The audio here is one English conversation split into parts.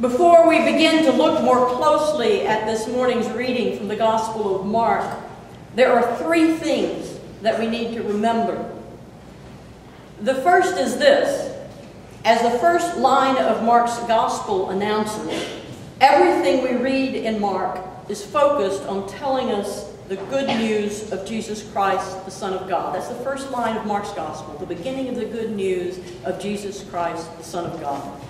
Before we begin to look more closely at this morning's reading from the Gospel of Mark, there are three things that we need to remember. The first is this: as the first line of Mark's Gospel announces, everything we read in Mark is focused on telling us the good news of Jesus Christ, the Son of God. That's the first line of Mark's Gospel, the beginning of the good news of Jesus Christ, the Son of God.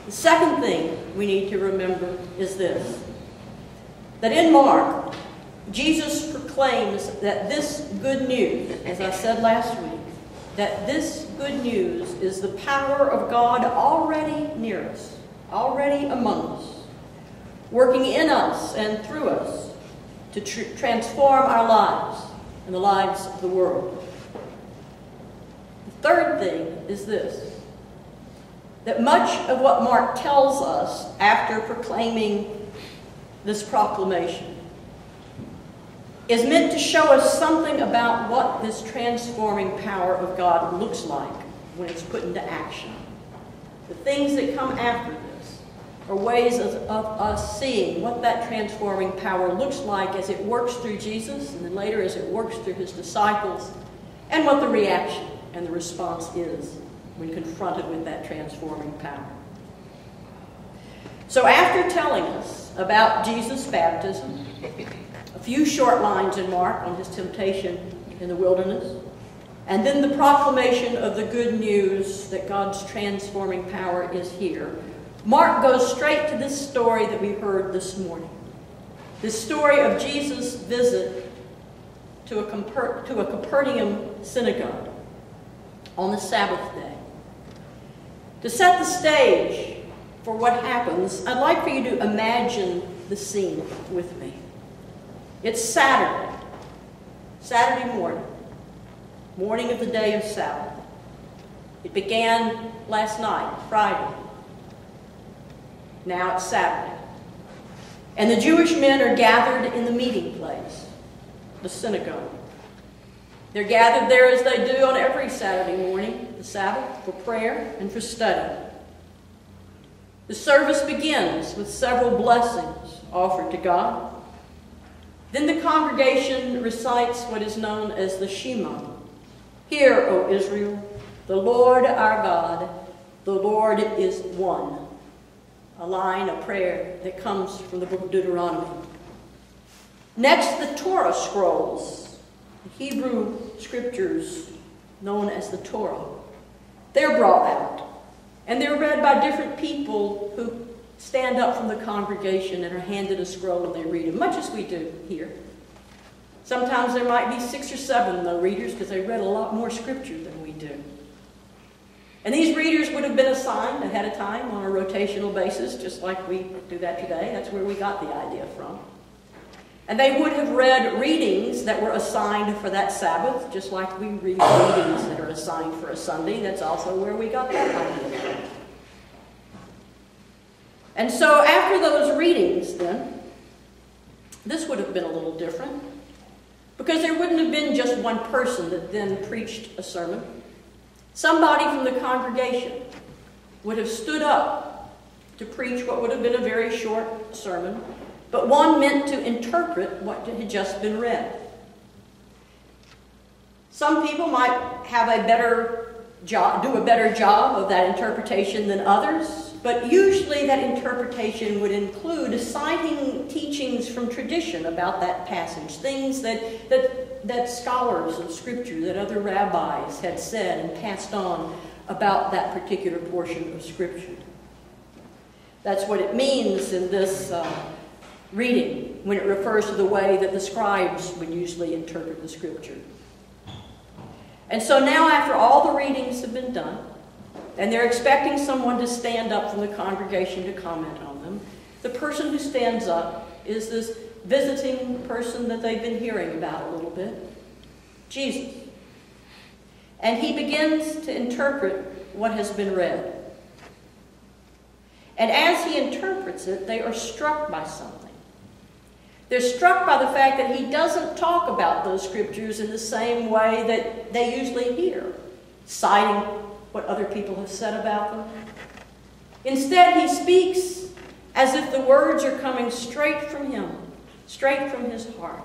The second thing we need to remember is this: that in Mark, Jesus proclaims that this good news, as I said last week, that this good news is the power of God already near us, already among us, working in us and through us to transform our lives and the lives of the world. The third thing is this: that much of what Mark tells us after proclaiming this proclamation is meant to show us something about what this transforming power of God looks like when it's put into action. The things that come after this are ways of us seeing what that transforming power looks like as it works through Jesus, and then later as it works through his disciples, and what the reaction and the response is when confronted with that transforming power. So after telling us about Jesus' baptism, a few short lines in Mark on his temptation in the wilderness, and then the proclamation of the good news that God's transforming power is here, Mark goes straight to this story that we heard this morning. This story of Jesus' visit to a Capernaum synagogue on the Sabbath day. To set the stage for what happens, I'd like for you to imagine the scene with me. It's Saturday morning of the day of Sabbath. It began last night, Friday. Now it's Saturday. And the Jewish men are gathered in the meeting place, the synagogue. They're gathered there as they do on every Saturday morning, the Sabbath, for prayer and for study. The service begins with several blessings offered to God. Then the congregation recites what is known as the Shema. Hear, O Israel, the Lord our God, the Lord is one. A line, a prayer that comes from the book of Deuteronomy. Next, the Torah scrolls, the Hebrew scriptures known as the Torah. They're brought out, and they're read by different people who stand up from the congregation and are handed a scroll and they read it, much as we do here. Sometimes there might be 6 or 7 though readers because they read a lot more scripture than we do. And these readers would have been assigned ahead of time on a rotational basis, just like we do that today. That's where we got the idea from. And they would have read readings that were assigned for that Sabbath, just like we read readings that are assigned for a Sunday. That's also where we got that idea from. And so after those readings, then, this would have been a little different, because there wouldn't have been just one person that then preached a sermon. Somebody from the congregation would have stood up to preach what would have been a very short sermon, but one meant to interpret what had just been read. Some people might have do a better job of that interpretation than others, but usually that interpretation would include citing teachings from tradition about that passage, things that scholars of Scripture, that other rabbis had said and passed on about that particular portion of Scripture. That's what it means in this reading when it refers to the way that the scribes would usually interpret the Scripture. And so now, after all the readings have been done, and they're expecting someone to stand up from the congregation to comment on them, the person who stands up is this visiting person that they've been hearing about a little bit, Jesus. And he begins to interpret what has been read. And as he interprets it, they are struck by something. They're struck by the fact that he doesn't talk about those scriptures in the same way that they usually hear, citing what other people have said about them. Instead, he speaks as if the words are coming straight from him, straight from his heart.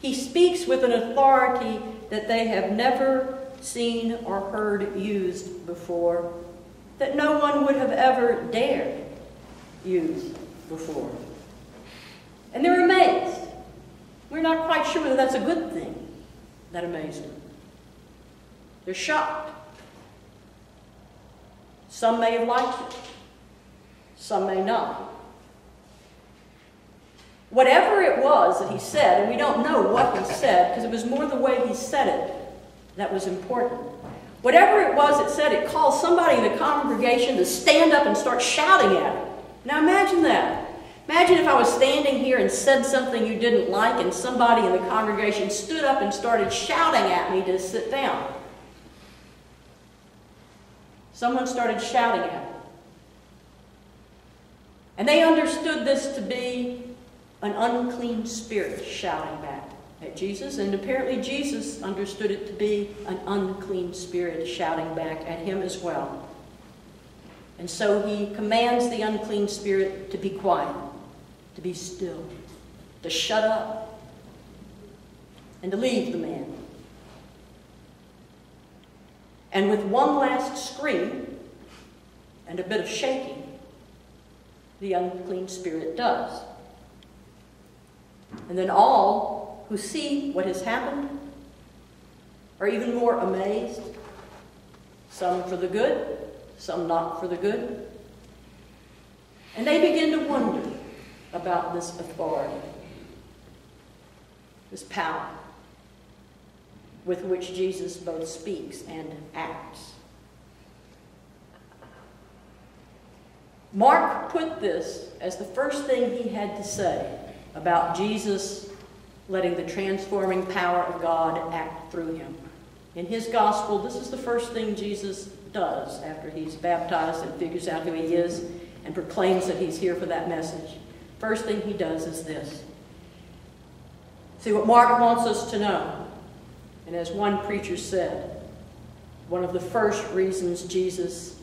He speaks with an authority that they have never seen or heard used before, that no one would have ever dared use before. And they're amazed. We're not quite sure whether that's a good thing, that amazement. They're shocked. Some may have liked it. Some may not. Whatever it was that he said, and we don't know what he said, because it was more the way he said it that was important. Whatever it was that said, it caused somebody in the congregation to stand up and start shouting at him. Now imagine that. Imagine if I was standing here and said something you didn't like, and somebody in the congregation stood up and started shouting at me to sit down. Someone started shouting at me. And they understood this to be an unclean spirit shouting back at Jesus, and apparently Jesus understood it to be an unclean spirit shouting back at him as well. And so he commands the unclean spirit to be quiet, to be still, to shut up, and to leave the man. And with one last scream and a bit of shaking, the unclean spirit does. And then all who see what has happened are even more amazed, some for the good, some not for the good. And they begin to wonder about this authority, this power with which Jesus both speaks and acts. Mark put this as the first thing he had to say about Jesus letting the transforming power of God act through him. In his gospel, this is the first thing Jesus does after he's baptized and figures out who he is and proclaims that he's here for that message. First thing he does is this. See, what Mark wants us to know, and as one preacher said, one of the first reasons Jesus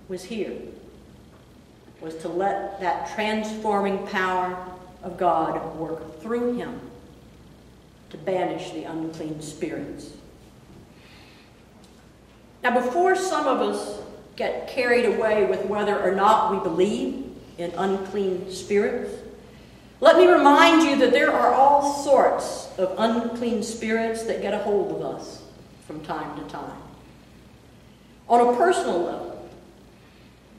was here was to let that transforming power of God work through him to banish the unclean spirits. Now, before some of us get carried away with whether or not we believe in unclean spirits, let me remind you that there are all sorts of unclean spirits that get a hold of us from time to time. On a personal level,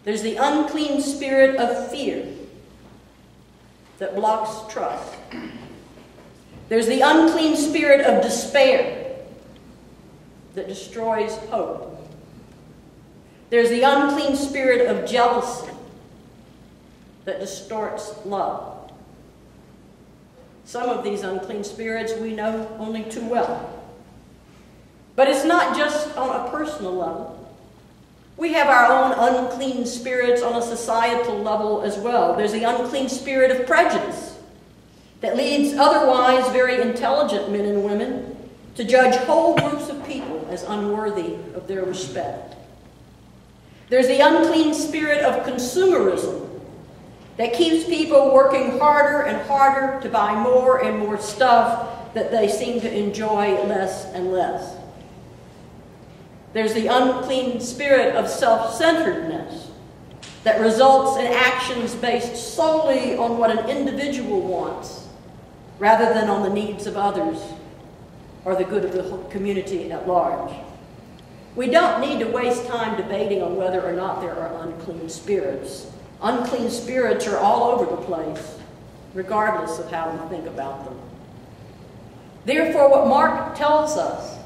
there's the unclean spirit of fear that blocks trust. There's the unclean spirit of despair that destroys hope. There's the unclean spirit of jealousy that distorts love. Some of these unclean spirits we know only too well. But it's not just on a personal level. We have our own unclean spirits on a societal level as well. There's the unclean spirit of prejudice that leads otherwise very intelligent men and women to judge whole groups of people as unworthy of their respect. There's the unclean spirit of consumerism that keeps people working harder and harder to buy more and more stuff that they seem to enjoy less and less. There's the unclean spirit of self-centeredness that results in actions based solely on what an individual wants rather than on the needs of others or the good of the community at large. We don't need to waste time debating on whether or not there are unclean spirits. Unclean spirits are all over the place, regardless of how we think about them. Therefore, what Mark tells us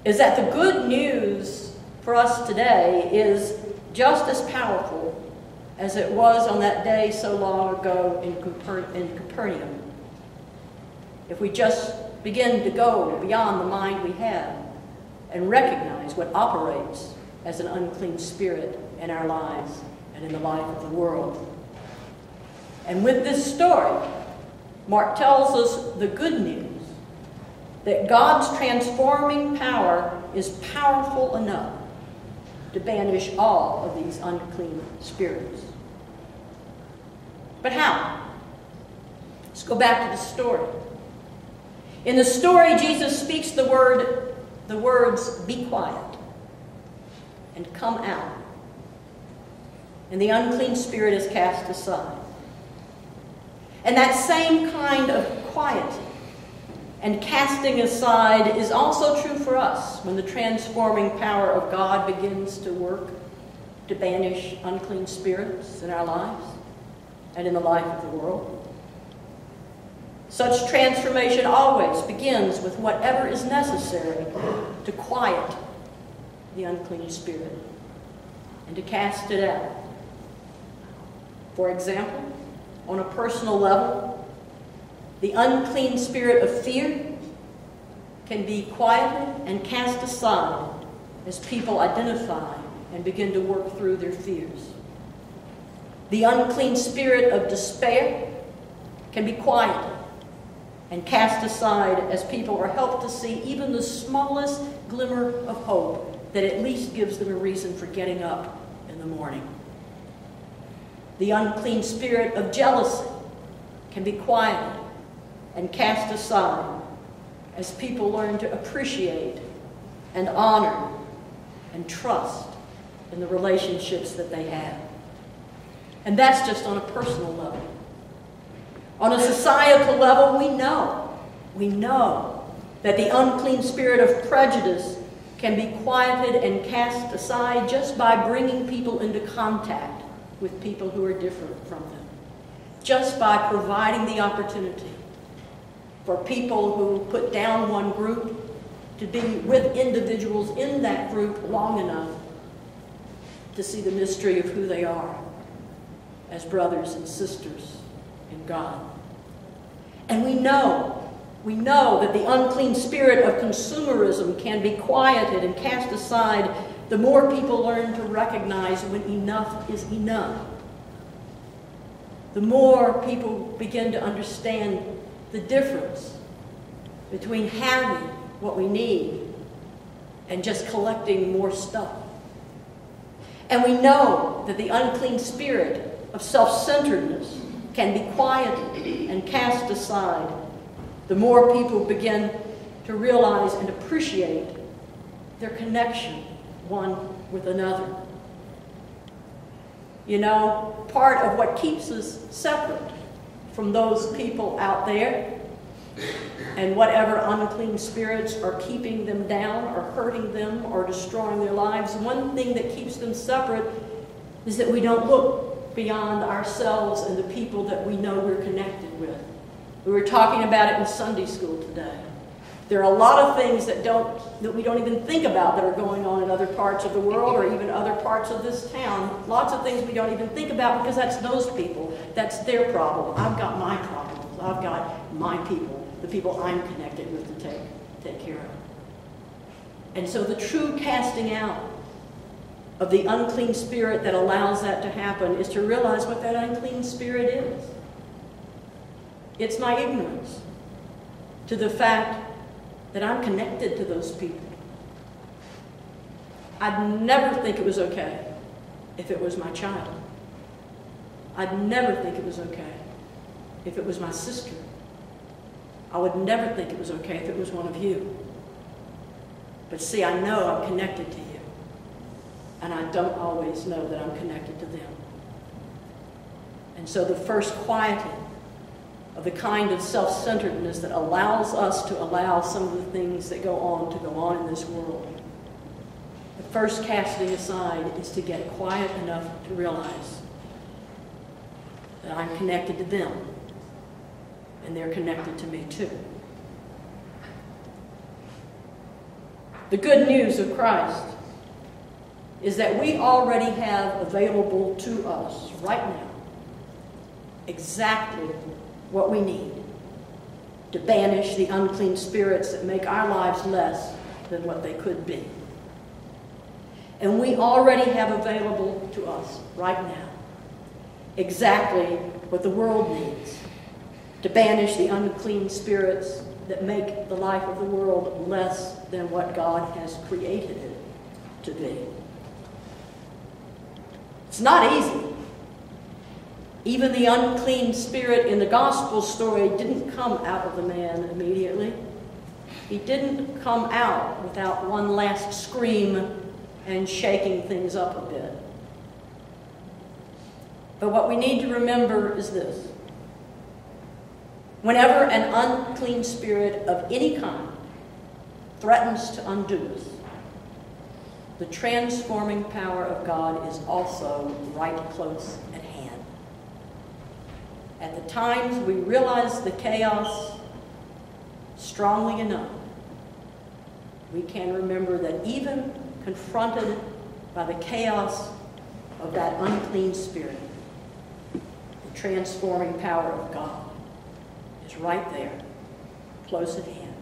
is that the good news for us today is just as powerful as it was on that day so long ago in Capernaum. If we just begin to go beyond the mind we have and recognize what operates as an unclean spirit in our lives and in the life of the world. And with this story, Mark tells us the good news that God's transforming power is powerful enough to banish all of these unclean spirits. But how? Let's go back to the story. In the story, Jesus speaks the words, "Be quiet," and "Come out." And the unclean spirit is cast aside. And that same kind of quiet and casting aside is also true for us when the transforming power of God begins to work to banish unclean spirits in our lives and in the life of the world. Such transformation always begins with whatever is necessary to quiet the unclean spirit and to cast it out. For example, on a personal level, the unclean spirit of fear can be quieted and cast aside as people identify and begin to work through their fears. The unclean spirit of despair can be quieted and cast aside as people are helped to see even the smallest glimmer of hope that at least gives them a reason for getting up in the morning. The unclean spirit of jealousy can be quieted and cast aside as people learn to appreciate and honor and trust in the relationships that they have. And that's just on a personal level. On a societal level, we know that the unclean spirit of prejudice can be quieted and cast aside just by bringing people into contact with people who are different from them. Just by providing the opportunity for people who put down one group to be with individuals in that group long enough to see the mystery of who they are as brothers and sisters in God. And we know that the unclean spirit of consumerism can be quieted and cast aside the more people learn to recognize when enough is enough. The more people begin to understand the difference between having what we need and just collecting more stuff. And we know that the unclean spirit of self-centeredness can be quieted and cast aside the more people begin to realize and appreciate their connection one with another. You know, part of what keeps us separate from those people out there and whatever unclean spirits are keeping them down or hurting them or destroying their lives, one thing that keeps them separate is that we don't look beyond ourselves and the people that we know we're connected with. We were talking about it in Sunday school today. There are a lot of things that we don't even think about that are going on in other parts of the world or even other parts of this town. Lots of things we don't even think about because that's those people. That's their problem. I've got my problems. I've got my people, the people I'm connected with to take care of. And so the true casting out of the unclean spirit that allows that to happen is to realize what that unclean spirit is. It's my ignorance to the fact that I'm connected to those people. I'd never think it was okay if it was my child. I'd never think it was okay if it was my sister. I would never think it was okay if it was one of you. But see, I know I'm connected to you. And I don't always know that I'm connected to them. And so the first quieting of the kind of self-centeredness that allows us to allow some of the things that go on in this world. The first casting aside is to get quiet enough to realize that I'm connected to them and they're connected to me too. The good news of Christ is that we already have available to us right now exactly what we need to banish the unclean spirits that make our lives less than what they could be. And we already have available to us right now exactly what the world needs to banish the unclean spirits that make the life of the world less than what God has created it to be. It's not easy. Even the unclean spirit in the gospel story didn't come out of the man immediately. He didn't come out without one last scream and shaking things up a bit. But what we need to remember is this. Whenever an unclean spirit of any kind threatens to undo us, the transforming power of God is also right close at hand. At the times we realize the chaos strongly enough, we can remember that even confronted by the chaos of that unclean spirit, the transforming power of God is right there, close at hand.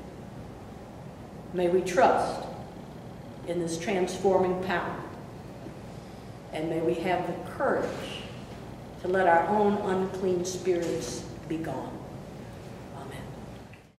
May we trust in this transforming power, and may we have the courage to let our own unclean spirits be gone. Amen.